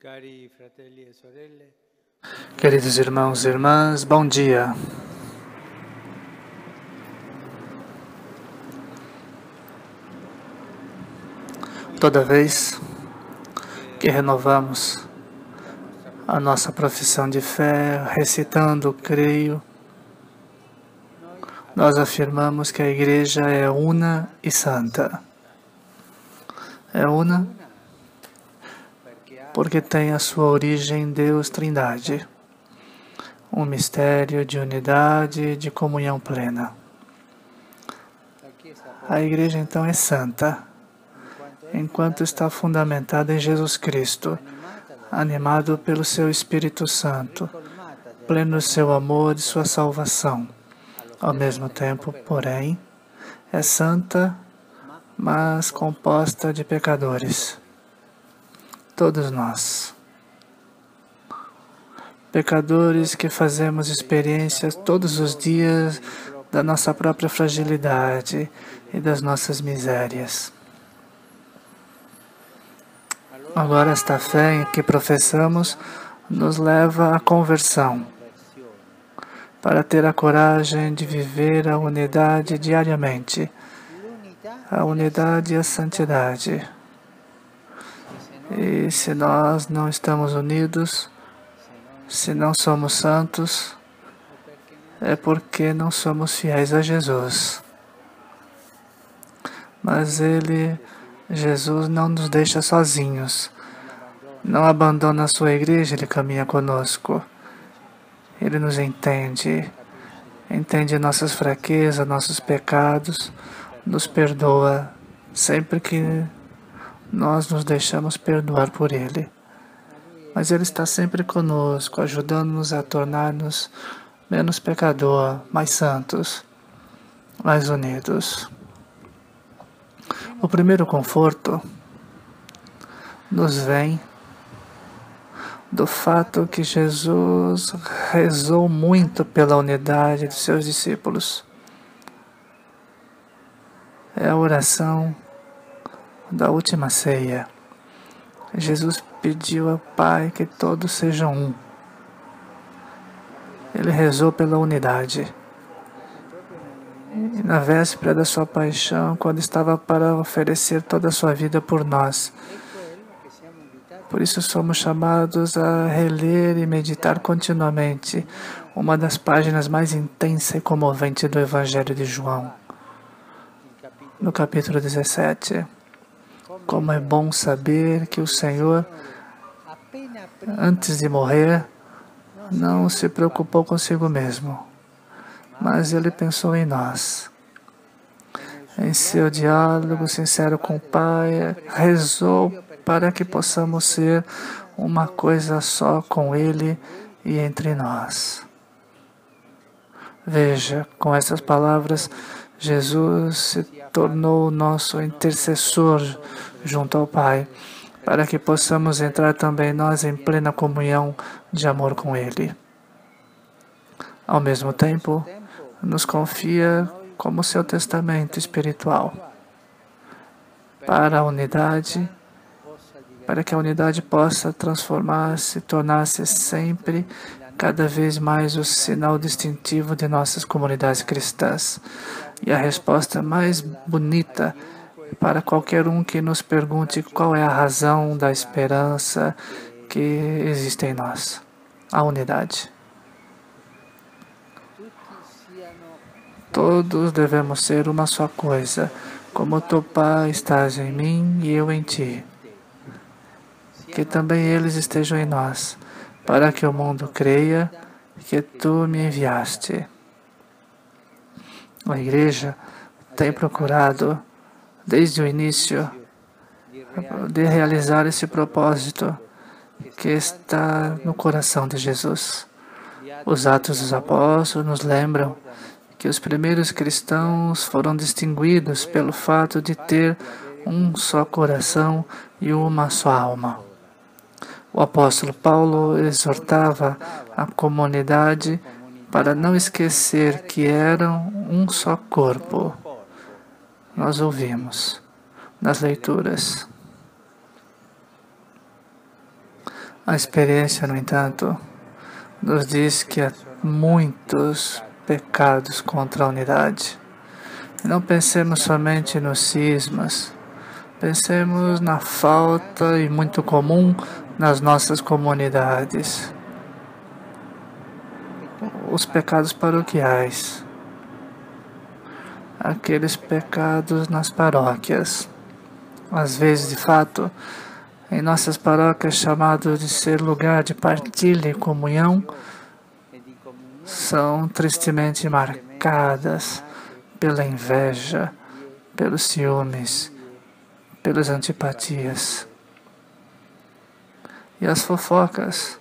Cari fratelli e sorelle, Queridos irmãos e irmãs, bom dia. Toda vez que renovamos a nossa profissão de fé, recitando creio, nós afirmamos que a Igreja é una e santa. É una porque tem a sua origem em Deus Trindade, um mistério de unidade e de comunhão plena. A Igreja então é santa, enquanto está fundamentada em Jesus Cristo, animado pelo seu Espírito Santo, pleno do seu amor e de sua salvação. Ao mesmo tempo, porém, é santa, mas composta de pecadores. Todos nós. Pecadores que fazemos experiências todos os dias da nossa própria fragilidade e das nossas misérias. Agora, esta fé que professamos nos leva à conversão, para ter a coragem de viver a unidade diariamente, a unidade e a santidade. E se nós não estamos unidos, se não somos santos, é porque não somos fiéis a Jesus. Mas Jesus não nos deixa sozinhos. Não abandona a sua igreja, Ele caminha conosco. Ele nos entende nossas fraquezas, nossos pecados, nos perdoa sempre que nós nos deixamos perdoar por Ele. Mas Ele está sempre conosco, ajudando-nos a tornar-nos menos pecador, mais santos, mais unidos. O primeiro conforto nos vem do fato que Jesus rezou muito pela unidade dos seus discípulos. É a oração da última ceia. Jesus pediu ao Pai que todos sejam um. Ele rezou pela unidade. E na véspera da sua paixão, quando estava para oferecer toda a sua vida por nós. Por isso somos chamados a reler e meditar continuamente uma das páginas mais intensas e comoventes do Evangelho de João. No capítulo 17, como é bom saber que o Senhor, antes de morrer, não se preocupou consigo mesmo, mas Ele pensou em nós. Em seu diálogo sincero com o Pai, rezou para que possamos ser uma coisa só com Ele e entre nós. Veja, com essas palavras, Jesus se tornou o nosso intercessor junto ao Pai, para que possamos entrar também nós em plena comunhão de amor com Ele. Ao mesmo tempo, nos confia como seu testamento espiritual para a unidade, para que a unidade possa transformar-se, tornar-se sempre, cada vez mais o sinal distintivo de nossas comunidades cristãs. E a resposta mais bonita para qualquer um que nos pergunte qual é a razão da esperança que existe em nós: a unidade. Todos devemos ser uma só coisa, como tu, Pai, estás em mim e eu em ti. Que também eles estejam em nós, para que o mundo creia que tu me enviaste. A Igreja tem procurado, desde o início, de realizar esse propósito que está no coração de Jesus. Os Atos dos Apóstolos nos lembram que os primeiros cristãos foram distinguidos pelo fato de ter um só coração e uma só alma. O apóstolo Paulo exortava a comunidade para não esquecer que eram um só corpo. Nós ouvimos nas leituras. A experiência, no entanto, nos diz que há muitos pecados contra a unidade. Não pensemos somente nos cismas, pensemos na falta e muito comum nas nossas comunidades. Os pecados paroquiais, aqueles pecados nas paróquias. Às vezes, de fato, em nossas paróquias, chamados de ser lugar de partilha e comunhão, são tristemente marcadas pela inveja, pelos ciúmes, pelas antipatias. E as fofocas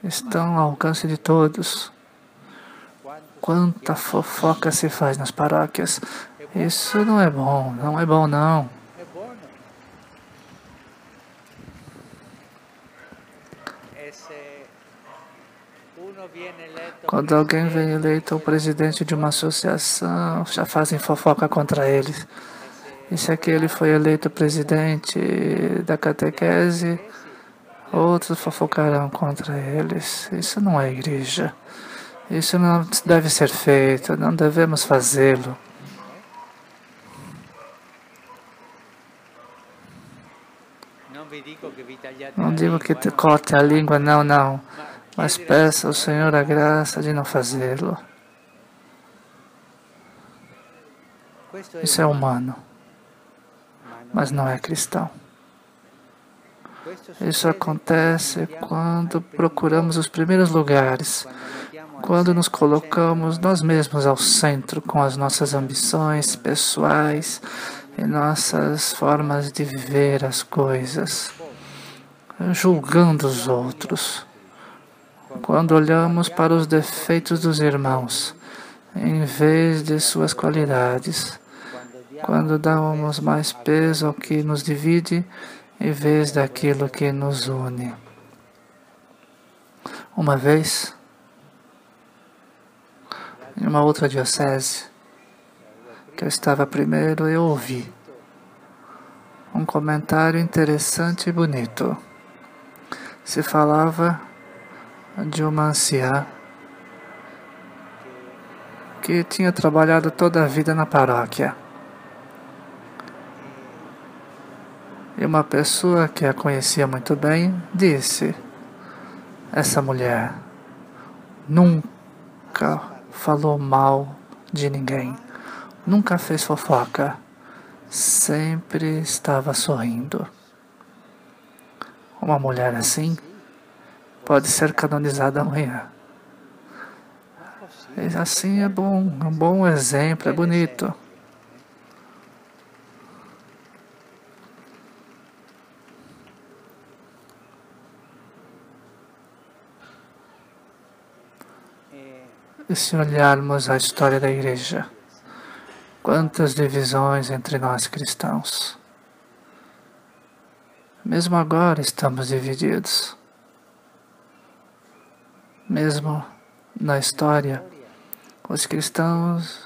estão ao alcance de todos. Quanta fofoca se faz nas paróquias. Isso não é bom, não é bom não. Quando alguém vem eleito o presidente de uma associação, já fazem fofoca contra ele. E se aquele foi eleito presidente da catequese, outros fofocarão contra eles. Isso não é igreja. Isso não deve ser feito, não devemos fazê-lo. Não digo que te corte a língua, não. Mas peça ao Senhor a graça de não fazê-lo. Isso é humano, mas não é cristão. Isso acontece quando procuramos os primeiros lugares, quando nos colocamos nós mesmos ao centro com as nossas ambições pessoais e nossas formas de ver as coisas, julgando os outros. Quando olhamos para os defeitos dos irmãos, em vez de suas qualidades, quando damos mais peso ao que nos divide, em vez daquilo que nos une. Uma vez, em uma outra diocese, que eu estava primeiro, eu ouvi um comentário interessante e bonito. Se falava de uma anciã que tinha trabalhado toda a vida na paróquia. E uma pessoa que a conhecia muito bem disse: essa mulher nunca falou mal de ninguém, nunca fez fofoca, sempre estava sorrindo. Uma mulher assim pode ser canonizada amanhã. E assim é bom, um bom exemplo, é bonito. E se olharmos a história da Igreja, quantas divisões entre nós cristãos. Mesmo agora estamos divididos. Mesmo na história, os cristãos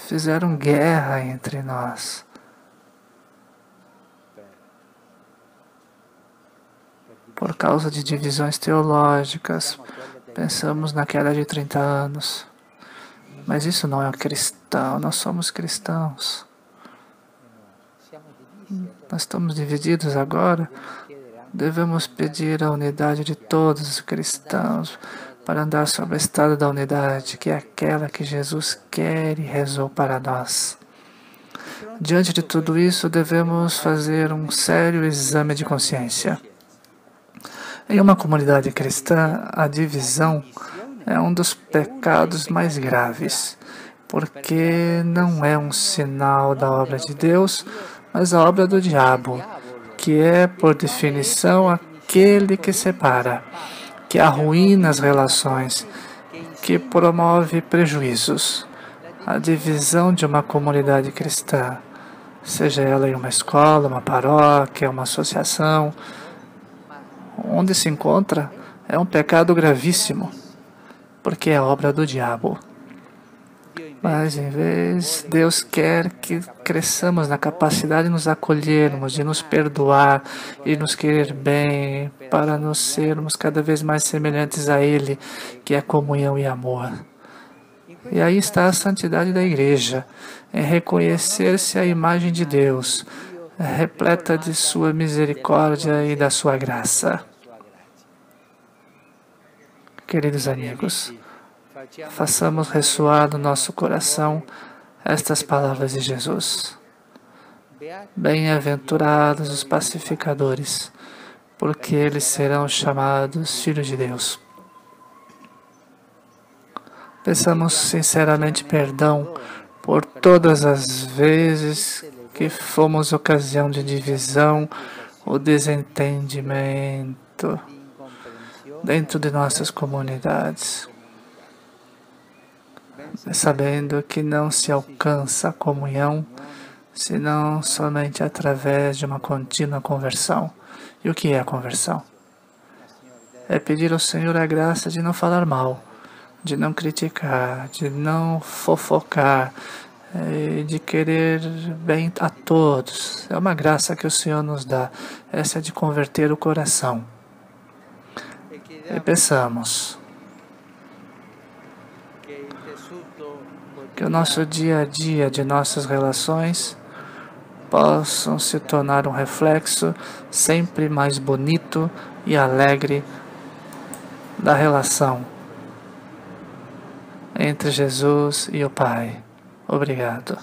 fizeram guerra entre nós. Por causa de divisões teológicas, pensamos na queda de 30 anos. Mas isso não é cristão, nós somos cristãos. Nós estamos divididos agora. Devemos pedir a unidade de todos os cristãos para andar sobre a estrada da unidade, que é aquela que Jesus quer e rezou para nós. Diante de tudo isso, devemos fazer um sério exame de consciência. Em uma comunidade cristã, a divisão é um dos pecados mais graves, porque não é um sinal da obra de Deus, mas a obra do diabo, que é, por definição, aquele que separa, que arruína as relações, que promove prejuízos. A divisão de uma comunidade cristã, seja ela em uma escola, uma paróquia, uma associação, onde se encontra, é um pecado gravíssimo, porque é obra do diabo. Mas em vez, Deus quer que cresçamos na capacidade de nos acolhermos, de nos perdoar e nos querer bem, para nos sermos cada vez mais semelhantes a Ele, que é comunhão e amor. E aí está a santidade da igreja, em reconhecer-se a imagem de Deus, repleta de sua misericórdia e da sua graça. Queridos amigos, façamos ressoar no nosso coração estas palavras de Jesus. Bem-aventurados os pacificadores, porque eles serão chamados filhos de Deus. Peçamos sinceramente perdão por todas as vezes que fomos ocasião de divisão ou desentendimento dentro de nossas comunidades, sabendo que não se alcança a comunhão senão somente através de uma contínua conversão. E o que é a conversão? É pedir ao Senhor a graça de não falar mal, de não criticar, de não fofocar, de querer bem a todos. É uma graça que o Senhor nos dá, essa é de converter o coração. E peçamos que o nosso dia a dia de nossas relações possam se tornar um reflexo sempre mais bonito e alegre da relação entre Jesus e o Pai. Obrigado.